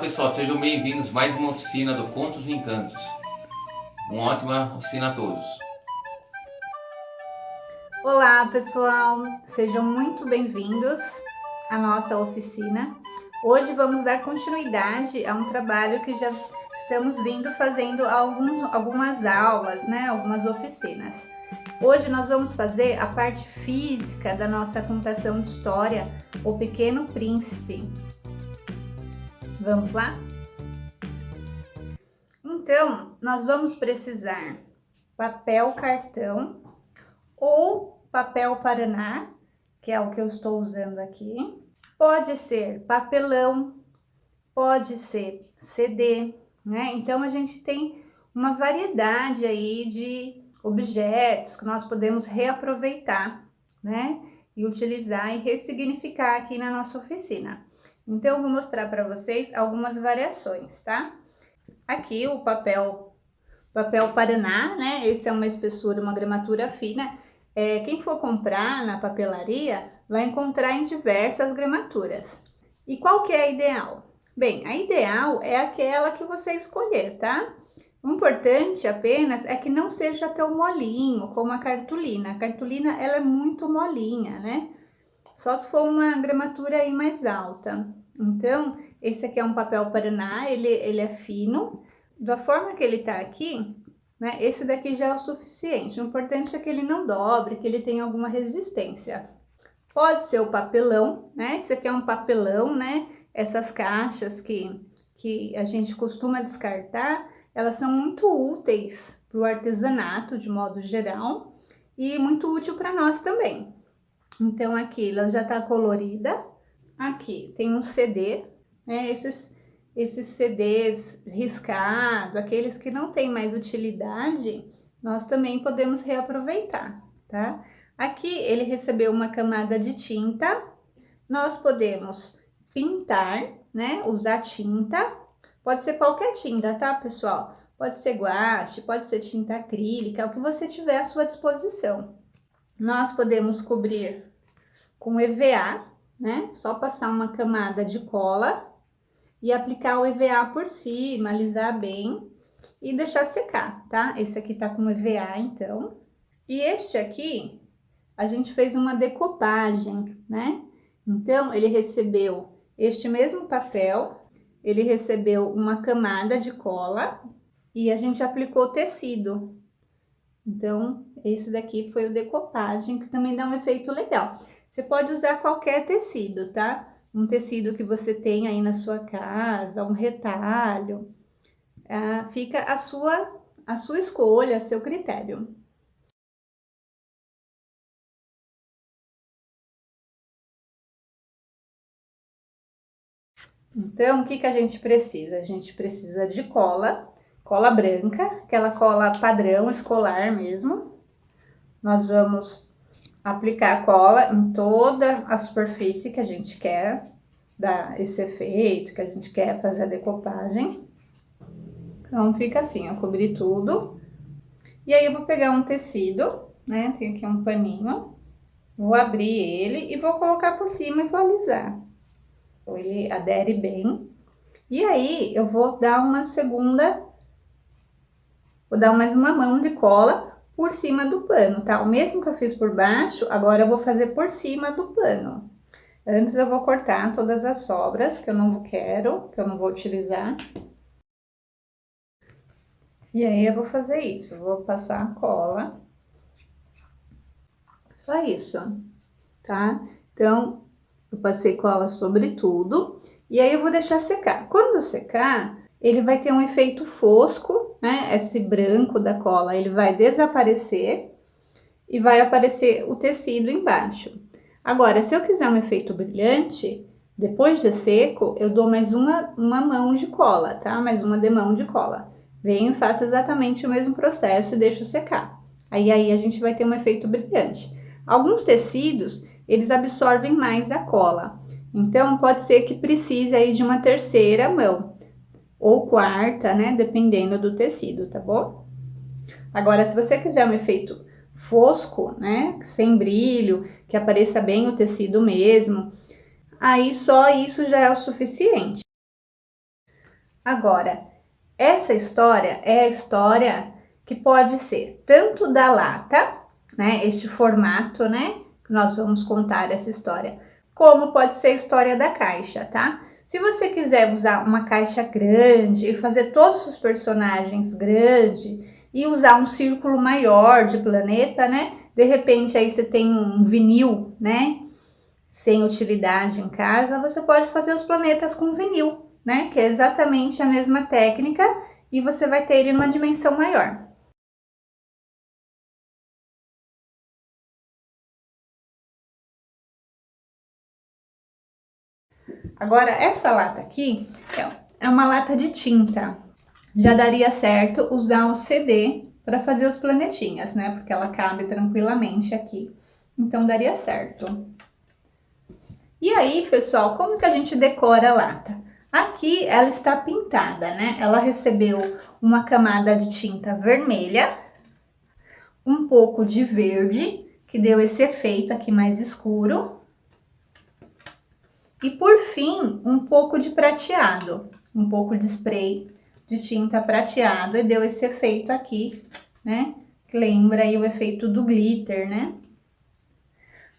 pessoal, sejam bem-vindos a mais uma oficina do Contos e Encantos. Uma ótima oficina a todos. Olá pessoal, sejam muito bem-vindos à nossa oficina. Hoje vamos dar continuidade a um trabalho que já estamos vindo fazendo algumas aulas, algumas oficinas. Hoje nós vamos fazer a parte física da nossa contação de história, O Pequeno Príncipe. Vamos lá? Então, nós vamos precisar papel cartão ou papel Paraná, que é o que eu estou usando aqui. Pode ser papelão, pode ser CD, né? Então, a gente tem uma variedade aí de objetos que nós podemos reaproveitar, né? E utilizar e ressignificar aqui na nossa oficina. Então, eu vou mostrar para vocês algumas variações, tá? Aqui o papel Paraná, né? Esse é uma espessura, uma gramatura fina. Quem for comprar na papelaria vai encontrar em diversas gramaturas. E qual que é a ideal? Bem, a ideal é aquela que você escolher, tá? O importante apenas é que não seja tão molinho como a cartolina. A cartolina, ela é muito molinha, né? Só se for uma gramatura aí mais alta. Então, esse aqui é um papel Paraná, ele é fino. Da forma que ele tá aqui, né? Esse daqui já é o suficiente. O importante é que ele não dobre, que ele tenha alguma resistência. Pode ser o papelão, né? Esse aqui é um papelão, né? Essas caixas que a gente costuma descartar, elas são muito úteis para o artesanato, de modo geral, e muito útil para nós também. Então, aqui ela já tá colorida. Aqui tem um CD, né? Esses CDs riscados, aqueles que não têm mais utilidade, nós também podemos reaproveitar, tá? Aqui ele recebeu uma camada de tinta. Nós podemos pintar, né? Usar tinta. Pode ser qualquer tinta, tá, pessoal? Pode ser guache, pode ser tinta acrílica, o que você tiver à sua disposição. Nós podemos cobrir com EVA, né? Só passar uma camada de cola e aplicar o EVA por cima, alisar bem e deixar secar, tá? Esse aqui tá com EVA, então. E este aqui, a gente fez uma decopagem, né? Então, ele recebeu este mesmo papel, ele recebeu uma camada de cola e a gente aplicou tecido. Então, esse daqui foi o decopagem, que também dá um efeito legal. Você pode usar qualquer tecido, tá? Um tecido que você tem aí na sua casa, um retalho. Fica a sua escolha, a seu critério. Então, o que a gente precisa? A gente precisa de cola branca, aquela cola padrão escolar mesmo. Nós vamos aplicar a cola em toda a superfície que a gente quer dar esse efeito, que a gente quer fazer a decopagem. Então, fica assim, eu cobri tudo. E aí, eu vou pegar um tecido, né? Tem aqui um paninho. Vou abrir ele e vou colocar por cima e vou alisar. Ele adere bem. E aí, eu vou dar vou dar mais uma mão de cola por cima do pano, tá? O mesmo que eu fiz por baixo, agora eu vou fazer por cima do pano. Antes eu vou cortar todas as sobras que eu não quero, que eu não vou utilizar. E aí eu vou fazer isso, vou passar a cola. Só isso, tá? Então, eu passei cola sobre tudo e aí eu vou deixar secar. Quando secar, ele vai ter um efeito fosco, né? Esse branco da cola, ele vai desaparecer e vai aparecer o tecido embaixo. Agora, se eu quiser um efeito brilhante, depois de seco, eu dou mais uma mão de cola, tá? Mais uma demão de cola. Venho e faço exatamente o mesmo processo e deixo secar. Aí a gente vai ter um efeito brilhante. Alguns tecidos, eles absorvem mais a cola. Então, pode ser que precise aí de uma terceira mão. Ou quarta, né? Dependendo do tecido, tá bom? Agora, se você quiser um efeito fosco, né? Sem brilho, que apareça bem o tecido mesmo, aí só isso já é o suficiente. Agora, essa história é a história que pode ser tanto da lata, né? Este formato, né? Que nós vamos contar essa história, como pode ser a história da caixa, tá? Se você quiser usar uma caixa grande e fazer todos os personagens grandes e usar um círculo maior de planeta, né? De repente aí você tem um vinil, né? Sem utilidade em casa, você pode fazer os planetas com vinil, né? Que é exatamente a mesma técnica e você vai ter ele numa dimensão maior. Agora, essa lata aqui é uma lata de tinta. Já daria certo usar um CD para fazer os planetinhas, né? Porque ela cabe tranquilamente aqui. Então, daria certo. E aí, pessoal, como que a gente decora a lata? Aqui ela está pintada, né? Ela recebeu uma camada de tinta vermelha, um pouco de verde, que deu esse efeito aqui mais escuro. E por fim, um pouco de prateado, um pouco de spray de tinta prateado e deu esse efeito aqui, né? Que lembra aí o efeito do glitter, né?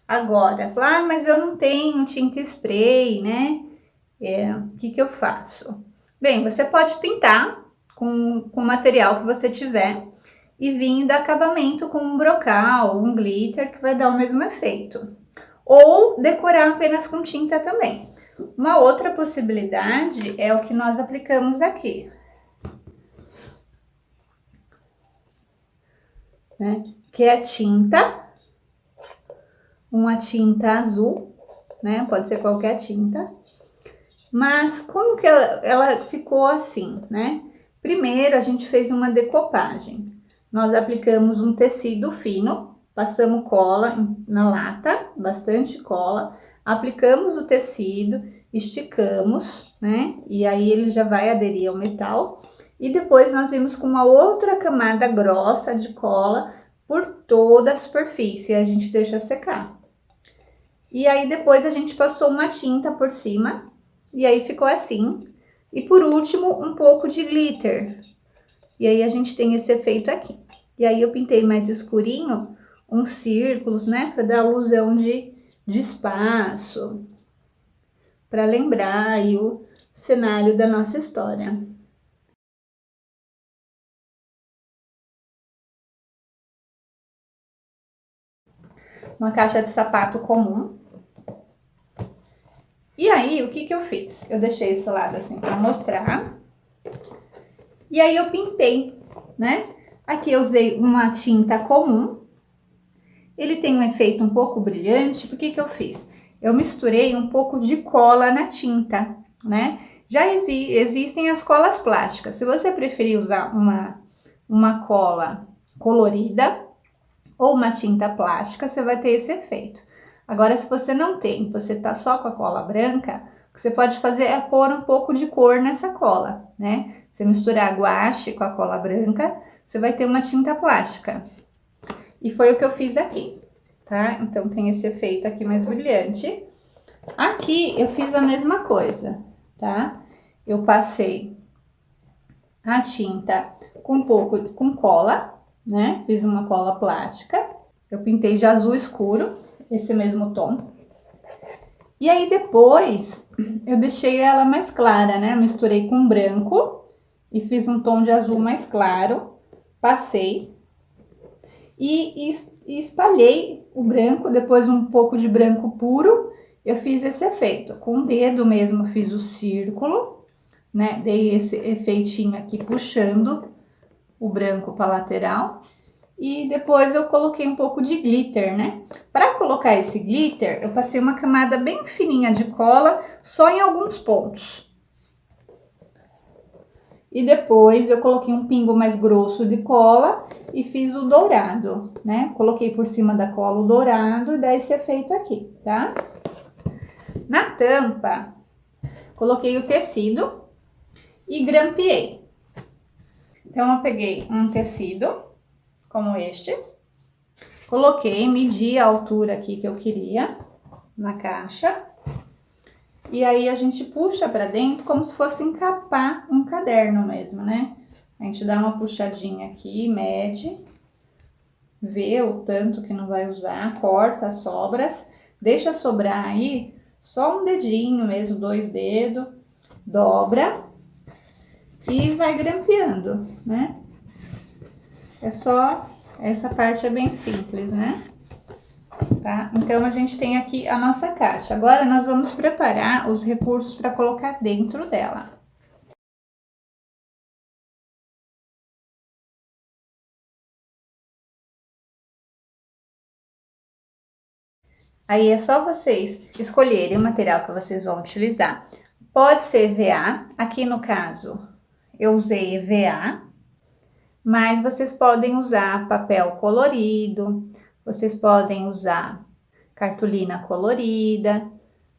Agora, falar, mas eu não tenho tinta spray, né? O que eu faço? Bem, você pode pintar com o material que você tiver e vir dar acabamento com um brocal, um glitter, que vai dar o mesmo efeito. Ou decorar apenas com tinta também. Uma outra possibilidade é o que nós aplicamos aqui, né? Que é tinta, uma tinta azul, né? Pode ser qualquer tinta. Mas como que ela ficou assim, né? Primeiro a gente fez uma decopagem. Nós aplicamos um tecido fino, passamos cola na lata, bastante cola, aplicamos o tecido, esticamos, né? E aí ele já vai aderir ao metal. E depois nós vimos com uma outra camada grossa de cola por toda a superfície, e a gente deixa secar. E aí depois a gente passou uma tinta por cima, e aí ficou assim. E por último, um pouco de glitter. E aí a gente tem esse efeito aqui. E aí eu pintei mais escurinho, uns círculos, né? Para dar alusão de espaço. Para lembrar aí o cenário da nossa história. Uma caixa de sapato comum. E aí, o que eu fiz? Eu deixei esse lado assim para mostrar. E aí eu pintei, né? Aqui eu usei uma tinta comum. Ele tem um efeito um pouco brilhante. Por que eu fiz? Eu misturei um pouco de cola na tinta, né? Já existem as colas plásticas. Se você preferir usar uma cola colorida ou uma tinta plástica, você vai ter esse efeito. Agora, se você não tem, você tá só com a cola branca, o que você pode fazer é pôr um pouco de cor nessa cola, né? Você misturar guache com a cola branca, você vai ter uma tinta plástica. E foi o que eu fiz aqui, tá? Então, tem esse efeito aqui mais brilhante. Aqui, eu fiz a mesma coisa, tá? Eu passei a tinta com um pouco com cola, né? Fiz uma cola plástica. Eu pintei de azul escuro, esse mesmo tom. E aí, depois, eu deixei ela mais clara, né? Misturei com branco e fiz um tom de azul mais claro. Passei e espalhei o branco, depois um pouco de branco puro. Eu fiz esse efeito. Com o dedo mesmo, fiz o círculo, né? Dei esse efeitinho aqui, puxando o branco para lateral. E depois eu coloquei um pouco de glitter, né? Para colocar esse glitter, eu passei uma camada bem fininha de cola, só em alguns pontos. E depois eu coloquei um pingo mais grosso de cola e fiz o dourado, né? Coloquei por cima da cola o dourado e dá esse efeito aqui, tá? Na tampa, coloquei o tecido e grampeei. Então, eu peguei um tecido como este, coloquei, medi a altura aqui que eu queria na caixa E aí a gente puxa para dentro como se fosse encapar um caderno mesmo, né? A gente dá uma puxadinha aqui, mede, vê o tanto que não vai usar, corta as sobras, deixa sobrar aí só um dedinho mesmo, 2 dedos, dobra e vai grampeando, né? É só, essa parte é bem simples, né? Tá? Então, a gente tem aqui a nossa caixa. Agora, nós vamos preparar os recursos para colocar dentro dela. Aí, é só vocês escolherem o material que vocês vão utilizar. Pode ser EVA, aqui no caso, eu usei EVA, mas vocês podem usar papel colorido, vocês podem usar cartolina colorida,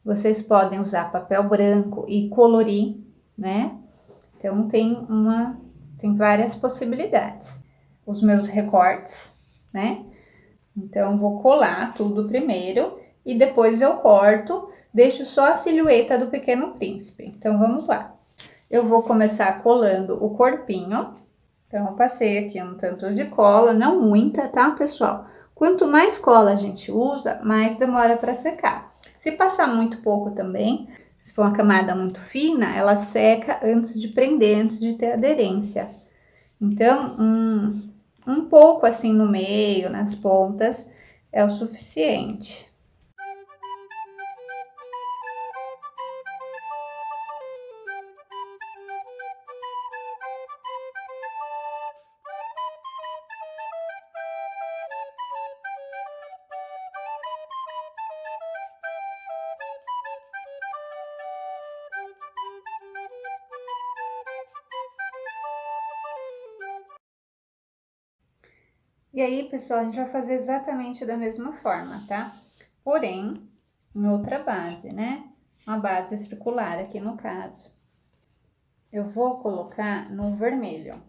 vocês podem usar papel branco e colorir, né? Então tem várias possibilidades. Os meus recortes, né? Então vou colar tudo primeiro e depois eu corto, deixo só a silhueta do Pequeno Príncipe. Então vamos lá. Eu vou começar colando o corpinho. Então eu passei aqui um tanto de cola, não muita, tá, pessoal? Quanto mais cola a gente usa, mais demora para secar. Se passar muito pouco também, se for uma camada muito fina, ela seca antes de prender, antes de ter aderência. Então, um pouco assim no meio, nas pontas, é o suficiente. E aí, pessoal, a gente vai fazer exatamente da mesma forma, tá? Porém, em outra base, né? Uma base circular aqui no caso. Eu vou colocar no vermelho,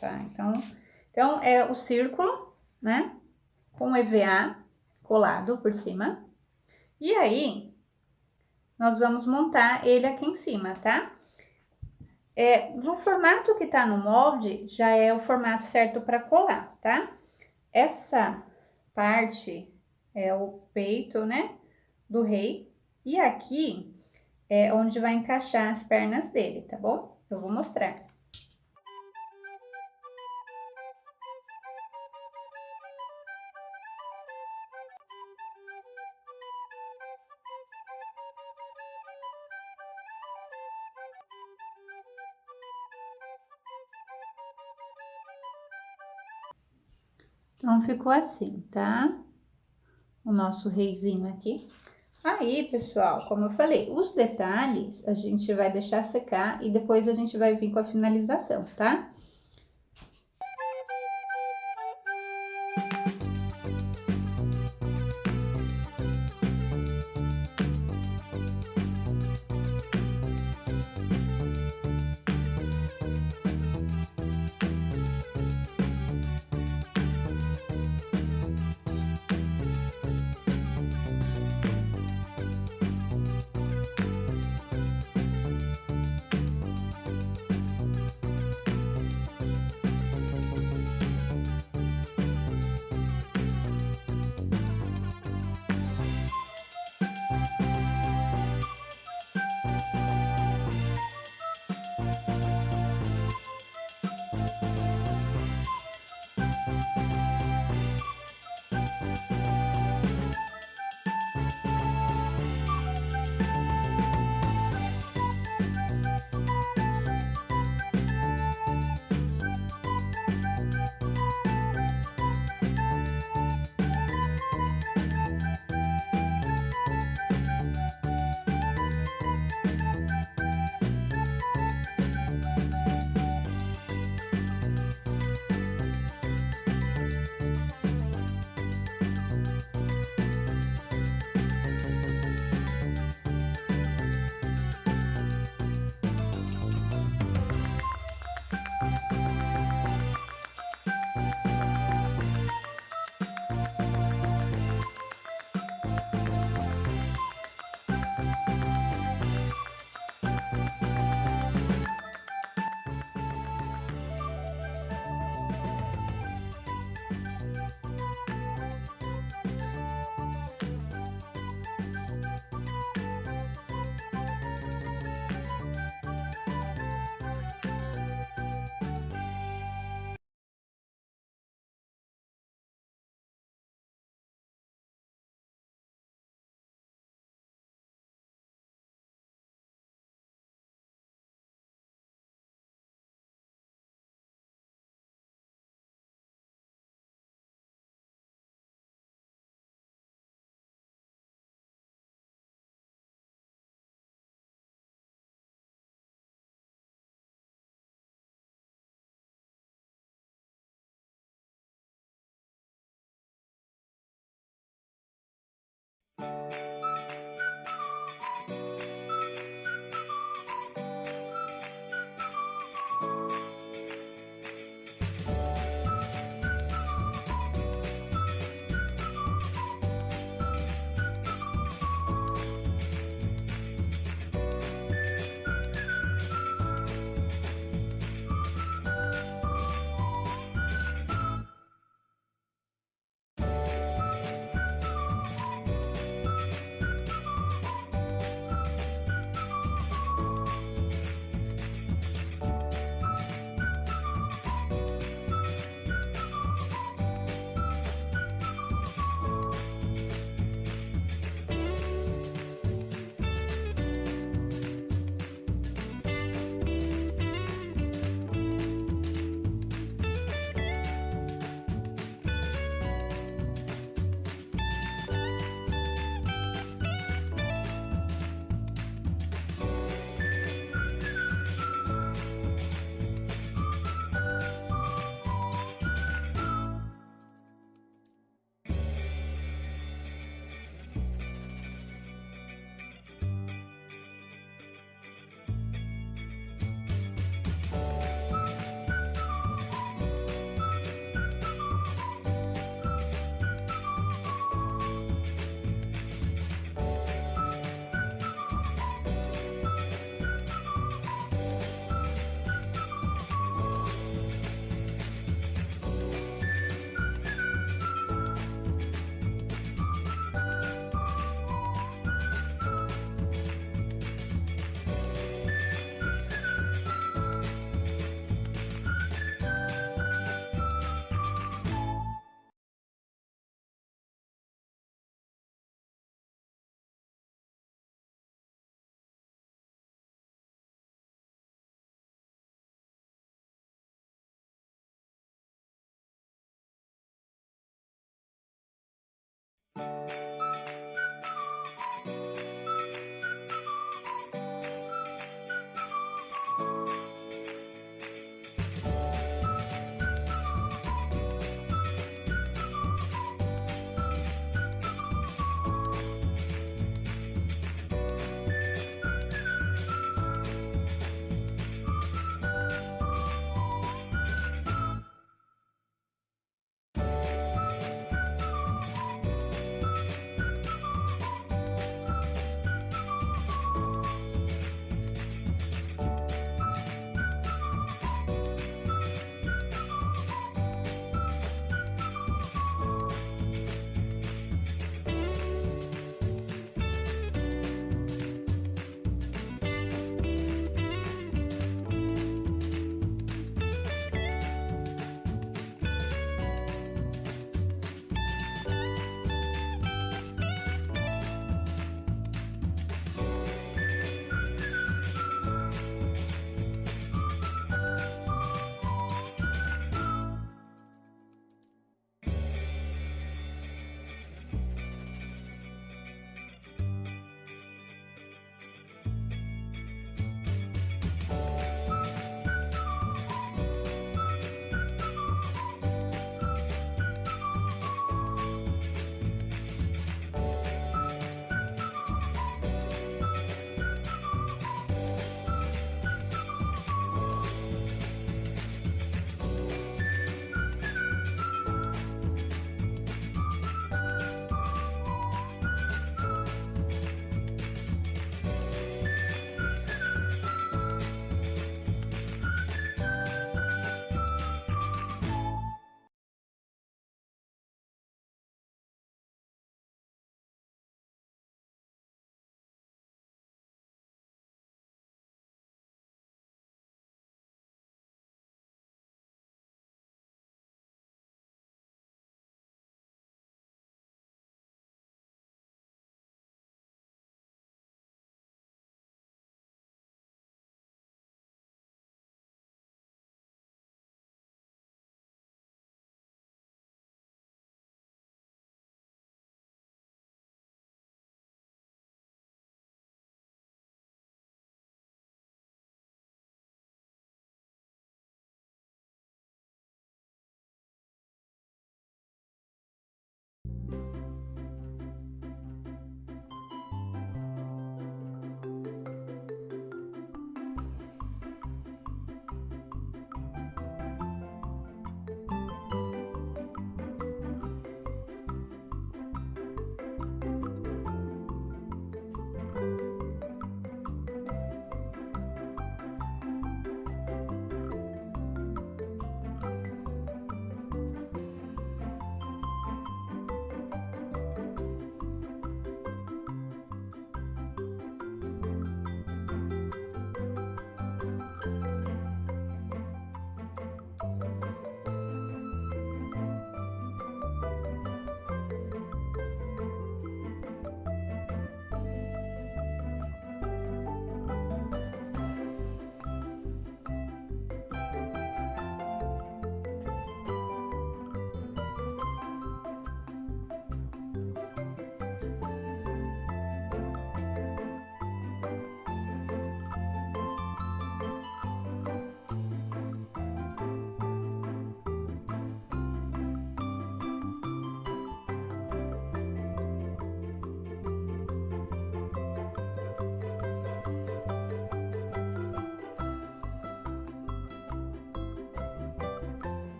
tá? Então é o círculo, né? Com EVA colado por cima. E aí, nós vamos montar ele aqui em cima, tá? No formato que tá no molde, já é o formato certo para colar, tá? Essa parte é o peito, né, do rei. E aqui é onde vai encaixar as pernas dele, tá bom? Eu vou mostrar. Então, ficou assim, tá? O nosso reizinho aqui. Aí, pessoal, como eu falei, os detalhes a gente vai deixar secar e depois a gente vai vir com a finalização, tá?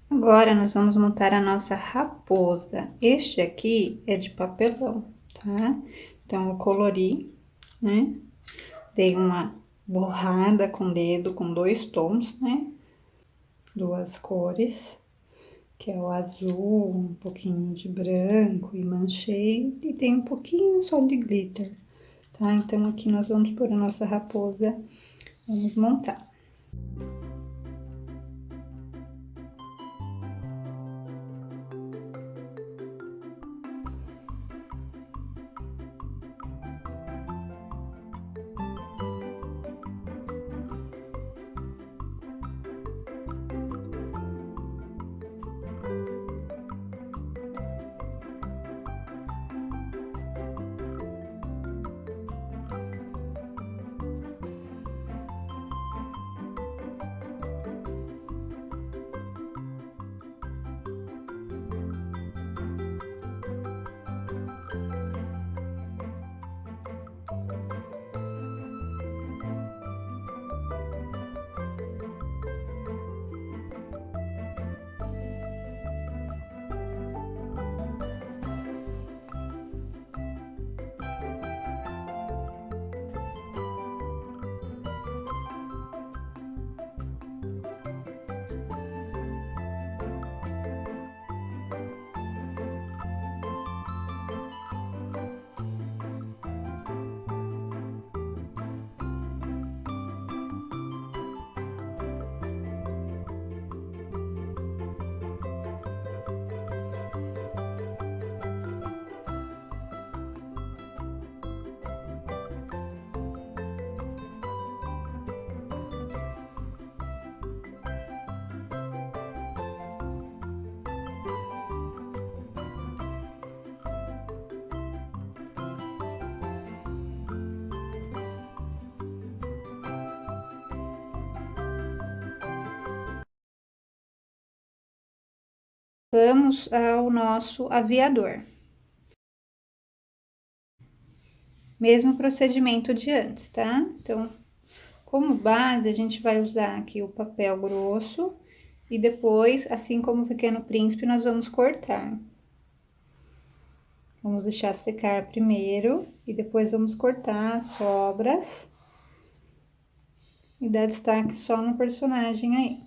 Agora, nós vamos montar a nossa raposa. Este aqui é de papelão, tá? Então, eu colori, né? Dei uma borrada com o dedo, com 2 tons, né? 2 cores, que é o azul, um pouquinho de branco, e manchei. E tem um pouquinho só de glitter, tá? Então, aqui nós vamos pôr a nossa raposa, vamos montar. Vamos ao nosso aviador. Mesmo procedimento de antes, tá? Então, como base, a gente vai usar aqui o papel grosso e depois, assim como o Pequeno Príncipe, nós vamos cortar. Vamos deixar secar primeiro e depois vamos cortar as sobras e dar destaque só no personagem aí.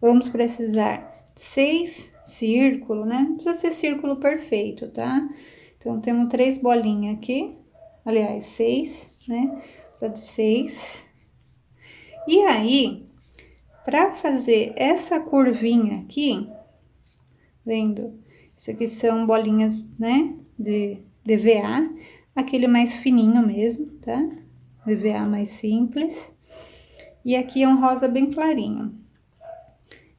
Vamos precisar 6 círculos, né? Não precisa ser círculo perfeito, tá? Então, temos 3 bolinhas aqui. Aliás, 6, né? Precisa de 6. E aí, para fazer essa curvinha aqui, vendo? Isso aqui são bolinhas, né? De DVA, aquele mais fininho mesmo, tá? DVA mais simples. E aqui é um rosa bem clarinho.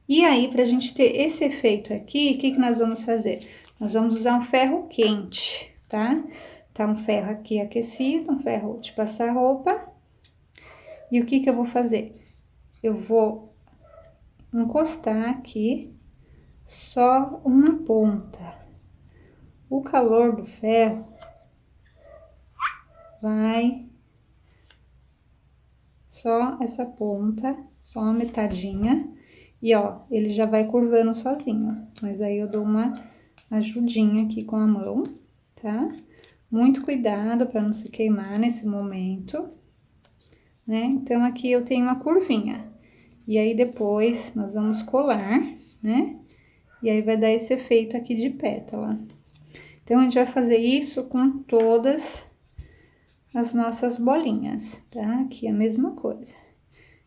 E aí, pra gente ter esse efeito aqui, o que nós vamos fazer? Nós vamos usar um ferro quente, tá? Tá um ferro aqui aquecido, um ferro de passar roupa. E o que eu vou fazer? Eu vou encostar aqui só uma ponta. O calor do ferro vai só essa ponta, só uma metadinha. E ó, ele já vai curvando sozinho, mas aí eu dou uma ajudinha aqui com a mão, tá? Muito cuidado para não se queimar nesse momento, né? Então, aqui eu tenho uma curvinha. E aí, depois, nós vamos colar, né? E aí, vai dar esse efeito aqui de pétala. Então, a gente vai fazer isso com todas as nossas bolinhas, tá? Aqui a mesma coisa.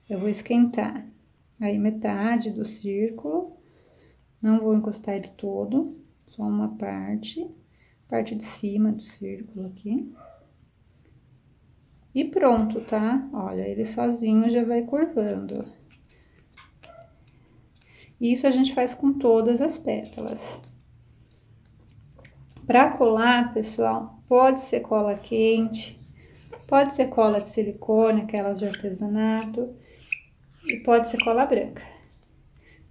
Eu vou esquentar aí metade do círculo, não vou encostar ele todo, só uma parte de cima do círculo aqui. E pronto, tá? Olha, ele sozinho já vai curvando. Isso a gente faz com todas as pétalas. Para colar, pessoal, pode ser cola quente, pode ser cola de silicone, aquelas de artesanato, e pode ser cola branca.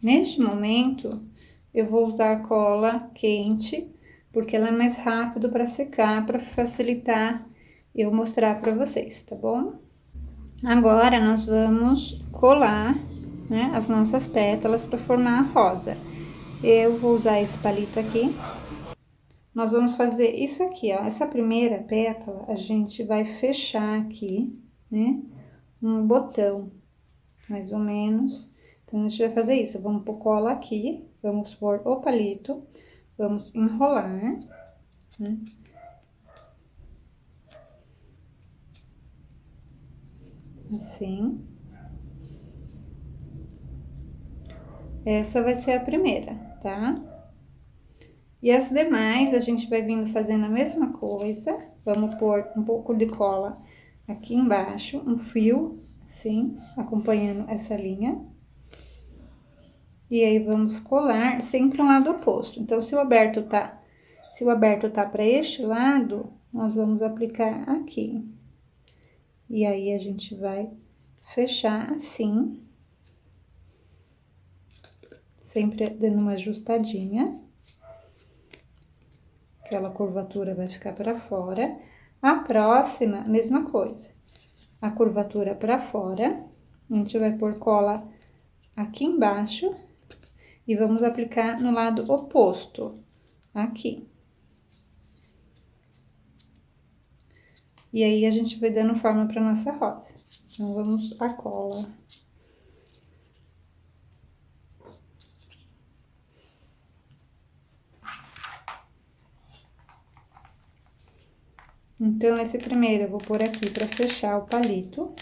Neste momento, eu vou usar cola quente, porque ela é mais rápido para secar, para facilitar eu mostrar para vocês, tá bom? Agora, nós vamos colar, né, as nossas pétalas para formar a rosa. Eu vou usar esse palito aqui. Nós vamos fazer isso aqui, ó. Essa primeira pétala, a gente vai fechar aqui, né, um botão, mais ou menos. Então, a gente vai fazer isso. Vamos pôr cola aqui, vamos pôr o palito, vamos enrolar, né? Assim. Essa vai ser a primeira, tá? E as demais, a gente vai vindo fazendo a mesma coisa. Vamos pôr um pouco de cola aqui embaixo, um fio, assim, acompanhando essa linha. E aí, vamos colar sempre um lado oposto. Então, se o aberto tá para este lado, nós vamos aplicar aqui. E aí, a gente vai fechar assim. Sempre dando uma ajustadinha. Aquela curvatura vai ficar para fora. A próxima, mesma coisa. A curvatura para fora. A gente vai pôr cola aqui embaixo. E vamos aplicar no lado oposto, aqui. E aí, a gente vai dando forma para nossa rosa. Então, vamos a cola. Então, esse primeiro eu vou pôr aqui para fechar o palito.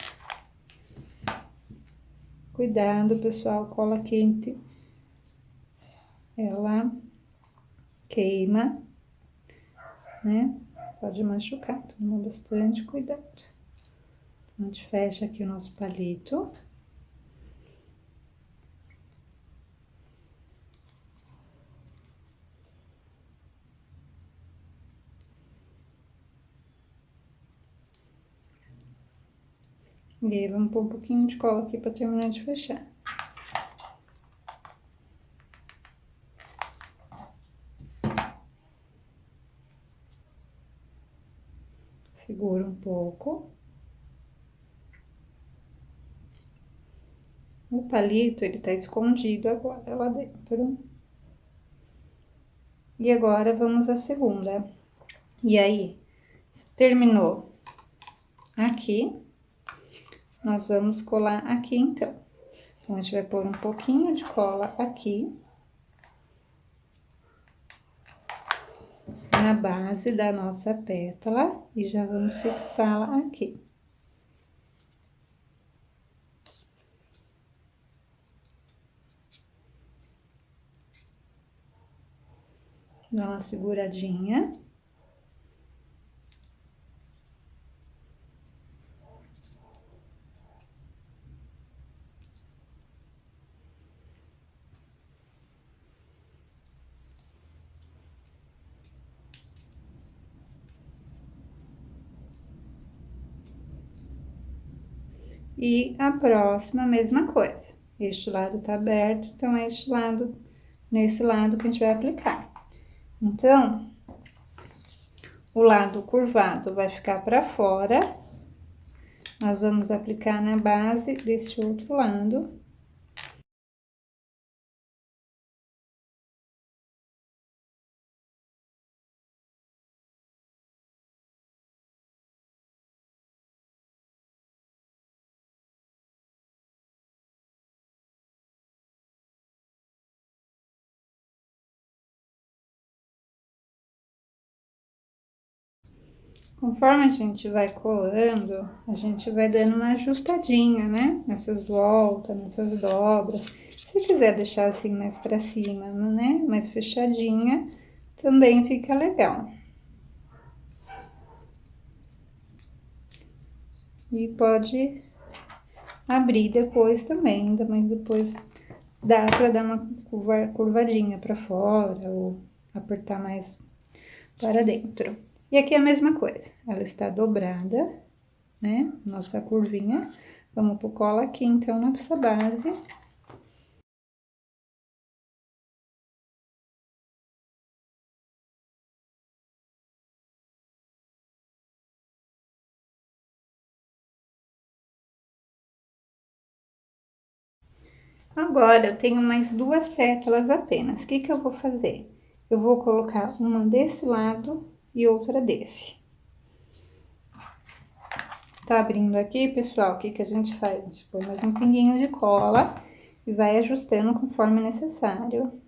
Cuidado, pessoal, cola quente, ela queima, né? Pode machucar, toma bastante cuidado. Então, a gente fecha aqui o nosso palito. E aí, vamos pôr um pouquinho de cola aqui para terminar de fechar. Segura um pouco. O palito, ele tá escondido agora lá dentro. E agora, vamos à segunda. E aí, terminou aqui, nós vamos colar aqui, então. Então, a gente vai pôr um pouquinho de cola aqui. Na base da nossa pétala e já vamos fixá-la aqui. Dá uma seguradinha. E a próxima, a mesma coisa. Este lado tá aberto, então é este lado, nesse lado que a gente vai aplicar. Então, o lado curvado vai ficar para fora. Nós vamos aplicar na base desse outro lado. Conforme a gente vai colando, a gente vai dando uma ajustadinha, né? Nessas voltas, nessas dobras. Se quiser deixar assim mais pra cima, né? Mais fechadinha, também fica legal. E pode abrir depois também depois dá pra dar uma curvadinha pra fora ou apertar mais para dentro. E aqui é a mesma coisa, ela está dobrada, né? Nossa curvinha. Vamos pro cola aqui, então, nessa base. Agora, eu tenho mais duas pétalas apenas. O que que eu vou fazer? Eu vou colocar uma desse lado e outra desse. Tá abrindo aqui, pessoal, o que que a gente faz? A gente põe mais um pinguinho de cola e vai ajustando conforme necessário.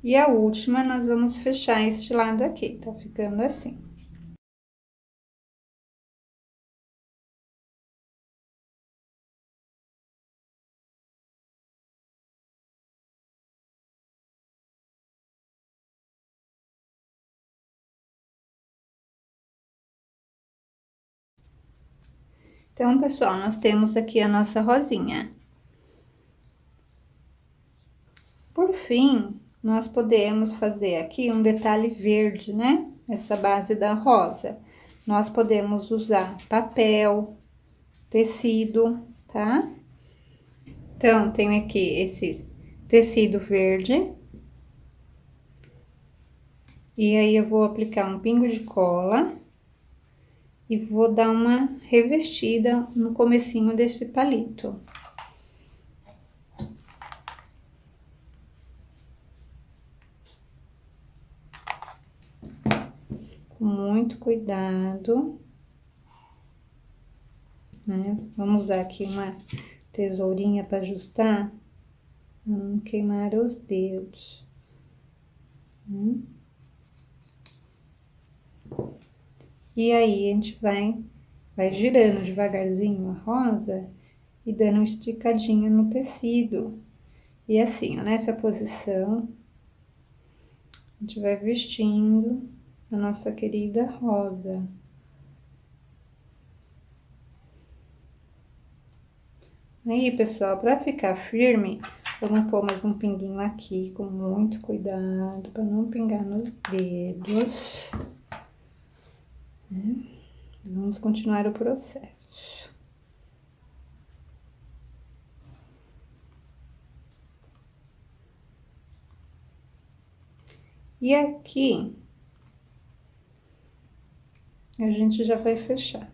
E a última, nós vamos fechar este lado aqui, tá ficando assim. Então, pessoal, nós temos aqui a nossa rosinha. Por fim, nós podemos fazer aqui um detalhe verde, né? Essa base da rosa. Nós podemos usar papel, tecido, tá? Então, tenho aqui esse tecido verde. E aí, eu vou aplicar um pingo de cola e vou dar uma revestida no comecinho desse palito. Com muito cuidado, né? Vamos usar aqui uma tesourinha para ajustar, pra não queimar os dedos. E aí, a gente vai girando devagarzinho a rosa e dando uma esticadinha no tecido. E assim, ó, nessa posição, a gente vai vestindo a nossa querida rosa. Aí, pessoal, para ficar firme, vamos pôr mais um pinguinho aqui, com muito cuidado, para não pingar nos dedos. Né? Vamos continuar o processo. E aqui, a gente já vai fechar.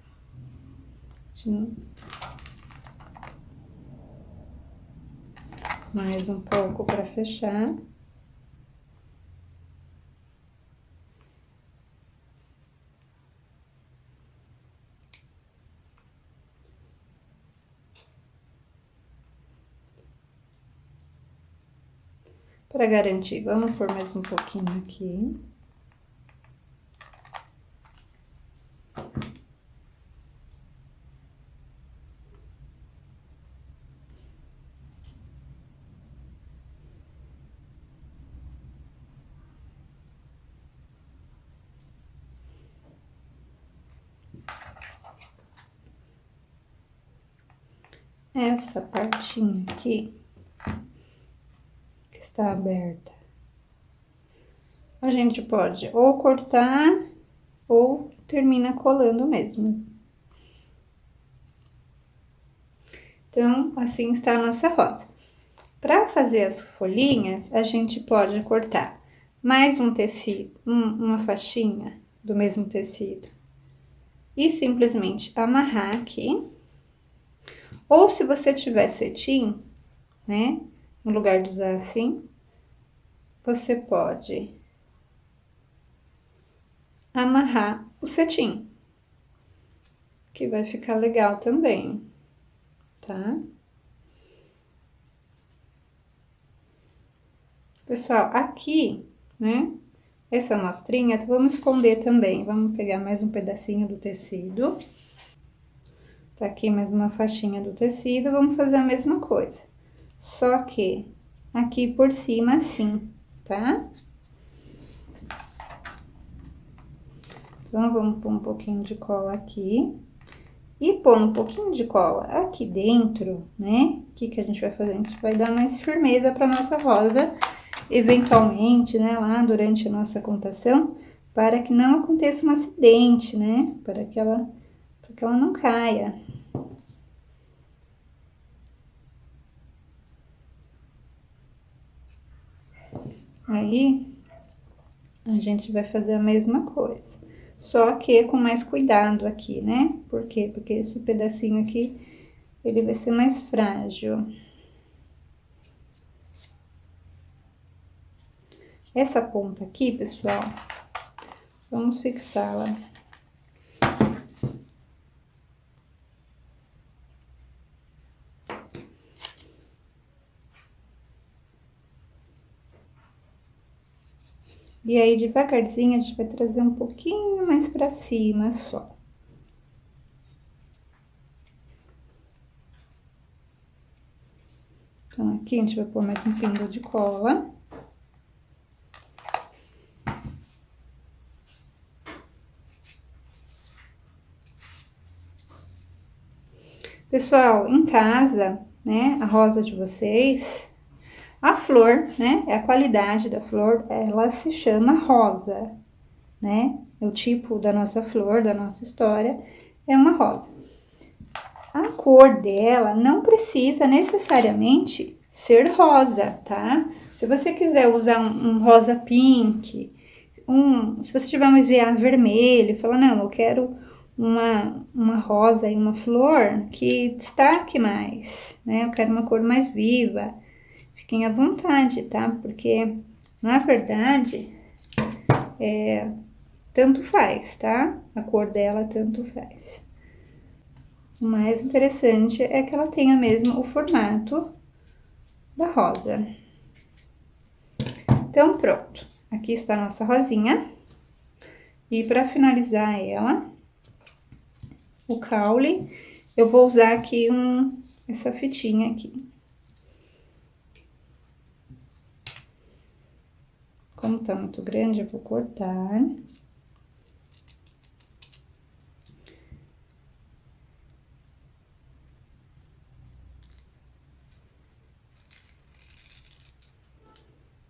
Mais um pouco para fechar. Para garantir, vamos pôr mais um pouquinho aqui. essa partinha aqui, que está aberta, a gente pode ou cortar ou termina colando mesmo. Então, assim está a nossa rosa. Para fazer as folhinhas, a gente pode cortar mais um tecido, uma faixinha do mesmo tecido e simplesmente amarrar aqui. Ou se você tiver cetim, né, no lugar de usar assim, você pode amarrar o cetim, que vai ficar legal também, tá? Pessoal, aqui, né, essa amostrinha, vamos esconder também. Vamos pegar mais um pedacinho do tecido. Tá aqui mais uma faixinha do tecido, vamos fazer a mesma coisa. Só que aqui por cima assim, tá? Então, vamos pôr um pouquinho de cola aqui. E pondo um pouquinho de cola aqui dentro, né? O que que a gente vai fazer? A gente vai dar mais firmeza para nossa rosa, eventualmente, né? Lá durante a nossa contação, para que não aconteça um acidente, né? Para que ela não caia. Aí, a gente vai fazer a mesma coisa, só que com mais cuidado aqui, né? Por quê? Porque esse pedacinho aqui, ele vai ser mais frágil. Essa ponta aqui, pessoal, vamos fixá-la. E aí, devagarzinho, a gente vai trazer um pouquinho mais pra cima só. Então, aqui a gente vai pôr mais um pingo de cola. Pessoal, em casa, né, a rosa de vocês, a flor, né, é a qualidade da flor, ela se chama rosa, né? O tipo da nossa flor, da nossa história, é uma rosa. A cor dela não precisa necessariamente ser rosa, tá? Se você quiser usar um rosa pink, se você tiver um EVA vermelho, fala, não, eu quero uma rosa e uma flor que destaque mais, né? Eu quero uma cor mais viva. Fiquem à vontade, tá? Porque, na verdade, tanto faz, tá? A cor dela tanto faz. O mais interessante é que ela tenha mesmo o formato da rosa. Então, pronto. Aqui está a nossa rosinha. E para finalizar ela, o caule, eu vou usar aqui essa fitinha aqui. Como tá muito grande, eu vou cortar.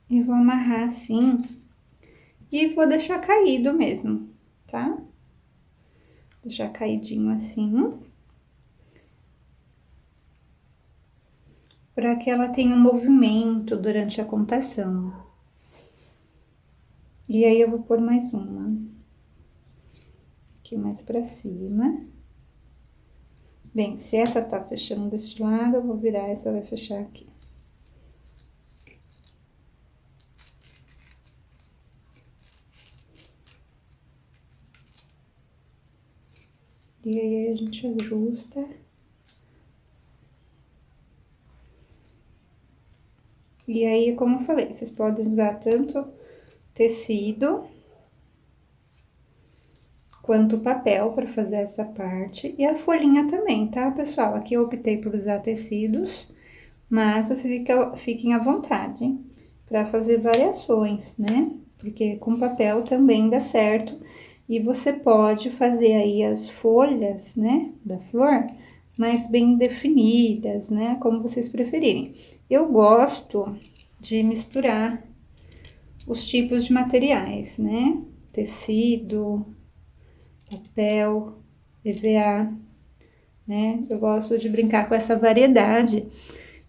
E vou amarrar assim. E vou deixar caído mesmo, tá? Deixar caidinho assim. Para que ela tenha um movimento durante a contação. E aí, eu vou pôr mais uma. Aqui mais pra cima. Bem, se essa tá fechando deste lado, eu vou virar, essa vai fechar aqui. E aí, a gente ajusta. E aí, como eu falei, vocês podem usar tanto tecido quanto papel para fazer essa parte. E a folhinha também, tá, pessoal? Aqui eu optei por usar tecidos, mas vocês fiquem à vontade para fazer variações, né? Porque com papel também dá certo. E você pode fazer aí as folhas, né, da flor, mais bem definidas, né? Como vocês preferirem. Eu gosto de misturar os tipos de materiais, né? Tecido, papel, EVA, né? Eu gosto de brincar com essa variedade.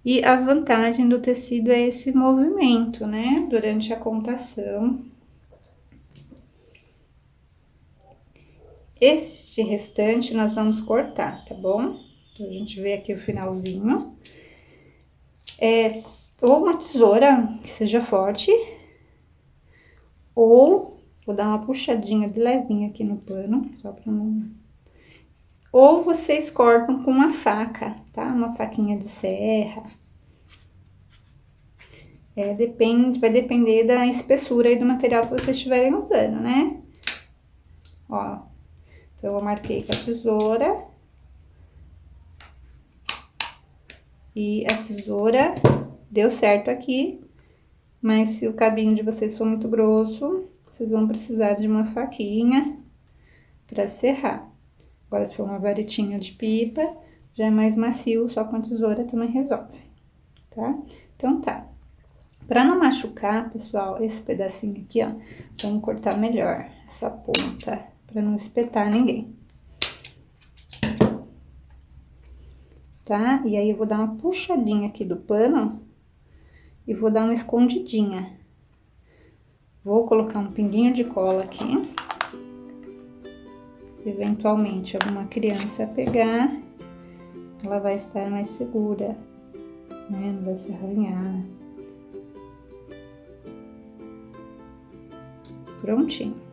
E a vantagem do tecido é esse movimento, né? Durante a contação. Este restante nós vamos cortar, tá bom? Então, a gente vê aqui o finalzinho. Ou uma tesoura que seja forte, ou vou dar uma puxadinha de levinha aqui no pano, só pra não... Ou vocês cortam com uma faca, tá? Uma faquinha de serra. Vai depender da espessura e do material que vocês estiverem usando, né? Ó, então eu marquei com a tesoura. E a tesoura deu certo aqui, mas se o cabinho de vocês for muito grosso, vocês vão precisar de uma faquinha para serrar. Agora, se for uma varetinha de pipa, já é mais macio, só com a tesoura também resolve, tá? Então, tá. Para não machucar, pessoal, esse pedacinho aqui, ó, vamos cortar melhor essa ponta, para não espetar ninguém. Tá? E aí, eu vou dar uma puxadinha aqui do pano e vou dar uma escondidinha. Vou colocar um pinguinho de cola aqui. Se eventualmente alguma criança pegar, ela vai estar mais segura, né? Não vai se arranhar. Prontinho.